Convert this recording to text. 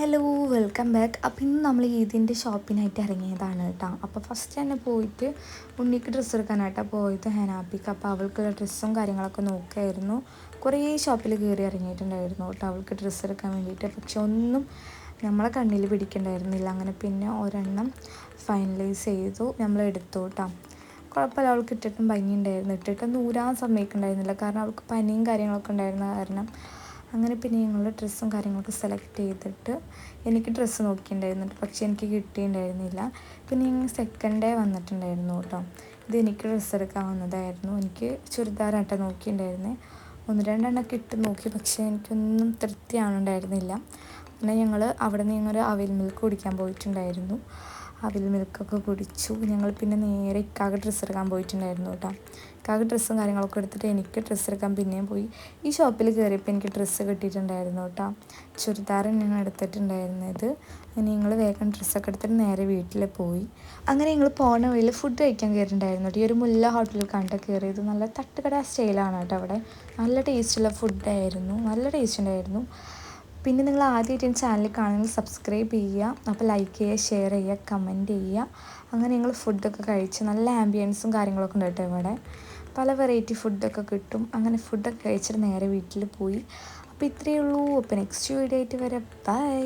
Hello welcome back. അപ്പോൾ ഇന്ന് നമ്മൾ ഈദിൻ്റെ ഷോപ്പിനായിട്ട് ഇറങ്ങിയതാണ് കേട്ടോ. അപ്പോൾ ഫസ്റ്റ് തന്നെ പോയിട്ട് ഉണ്ണിക്ക് ഡ്രസ്സ് എടുക്കാനായിട്ടാണ് പോയത് ഹനാപ്പിക്ക്. അപ്പോൾ അവൾക്കുള്ള ഡ്രസ്സും കാര്യങ്ങളൊക്കെ നോക്കുമായിരുന്നു. കുറേ ഷോപ്പിൽ കയറി ഇറങ്ങിയിട്ടുണ്ടായിരുന്നു കേട്ടോ അവൾക്ക് ഡ്രസ്സ് എടുക്കാൻ വേണ്ടിയിട്ട്. പക്ഷെ ഒന്നും നമ്മളെ കണ്ണിൽ പിടിക്കണ്ടായിരുന്നില്ല. അങ്ങനെ പിന്നെ ഒരെണ്ണം ഫൈനലൈസ് ചെയ്തു, നമ്മൾ എടുത്തു കേട്ടോ. കുഴപ്പമില്ല, അവൾക്ക് ഇട്ടിട്ടും ഭംഗിയുണ്ടായിരുന്നു. ഇട്ടിട്ടൊന്നും ഊരാൻ സമ്മതിക്കുന്നുണ്ടായിരുന്നില്ല, കാരണം അവൾക്ക് പനിയും കാര്യങ്ങളൊക്കെ ഉണ്ടായിരുന്ന കാരണം. അങ്ങനെ പിന്നെ ഞങ്ങൾ ഡ്രസ്സും കാര്യങ്ങളൊക്കെ സെലക്ട് ചെയ്തിട്ട് എനിക്ക് ഡ്രസ്സ് നോക്കിയിട്ടുണ്ടായിരുന്നുണ്ട്, പക്ഷേ എനിക്ക് കിട്ടിയിട്ടുണ്ടായിരുന്നില്ല. പിന്നെ ഞങ്ങൾ സെക്കൻഡ് ഡേ വന്നിട്ടുണ്ടായിരുന്നു കേട്ടോ. ഇത് എനിക്ക് ഡ്രസ്സ് എടുക്കാൻ വന്നതായിരുന്നു. എനിക്ക് ചുരിദാറായിട്ട് നോക്കിയിട്ടുണ്ടായിരുന്നേ. ഒന്ന് രണ്ടെണ്ണമൊക്കെ ഇട്ട് നോക്കി, പക്ഷേ എനിക്കൊന്നും തൃപ്തിയാവുന്നുണ്ടായിരുന്നില്ല. പിന്നെ ഞങ്ങൾ അവിടെ നിന്ന് ഞങ്ങൾ അവിൽ മിൽക്ക് കുടിക്കാൻ പോയിട്ടുണ്ടായിരുന്നു. അവിൽ മിൽക്കൊക്കെ കുടിച്ചു. ഞങ്ങൾ പിന്നെ നേരെ ഇക്കാക്ക് ഡ്രസ്സ് എടുക്കാൻ പോയിട്ടുണ്ടായിരുന്നു കേട്ടോ. ഇക്കാക്ക് ഡ്രസ്സും കാര്യങ്ങളൊക്കെ എടുത്തിട്ട് എനിക്ക് ഡ്രസ്സ് എടുക്കാൻ പിന്നെയും പോയി. ഈ ഷോപ്പിൽ കയറിയപ്പോൾ എനിക്ക് ഡ്രസ്സ് കിട്ടിയിട്ടുണ്ടായിരുന്നു കേട്ടോ. ചുരിദാർ ഞാൻ എടുത്തിട്ടുണ്ടായിരുന്നത്. അങ്ങനെ ഞങ്ങൾ വേഗം ഡ്രസ്സൊക്കെ എടുത്തിട്ട് നേരെ വീട്ടിൽ പോയി. അങ്ങനെ ഞങ്ങൾ പോണ വഴിയിൽ ഫുഡ് കഴിക്കാൻ കയറിയിട്ടുണ്ടായിരുന്നു കേട്ടോ. ഈ ഒരു മുല്ല ഹോട്ടലിൽ കണ്ട കയറിയത്. നല്ല തട്ടുകട സ്റ്റൈലാണ് കേട്ടോ അവിടെ. നല്ല ടേസ്റ്റുള്ള ഫുഡായിരുന്നു, നല്ല ടേസ്റ്റ് ഉണ്ടായിരുന്നു. പിന്നെ നിങ്ങൾ ആദ്യമായിട്ട് എൻ്റെ ചാനൽ കാണുമെങ്കിൽ സബ്സ്ക്രൈബ് ചെയ്യുക. അപ്പോൾ ലൈക്ക് ചെയ്യുക, ഷെയർ ചെയ്യുക, കമൻറ്റ് ചെയ്യുക. അങ്ങനെ ഞങ്ങൾ ഫുഡൊക്കെ കഴിച്ച് നല്ല ആംബിയൻസും കാര്യങ്ങളൊക്കെ ഉണ്ട് കേട്ടോ ഇവിടെ. പല വെറൈറ്റി ഫുഡൊക്കെ കിട്ടും. അങ്ങനെ ഫുഡൊക്കെ കഴിച്ചിട്ട് നേരെ വീട്ടിൽ പോയി. അപ്പോൾ ഇത്രയേ ഉള്ളൂ. അപ്പോൾ നെക്സ്റ്റ് വീഡിയോ ആയിട്ട് വരാം. ബൈ.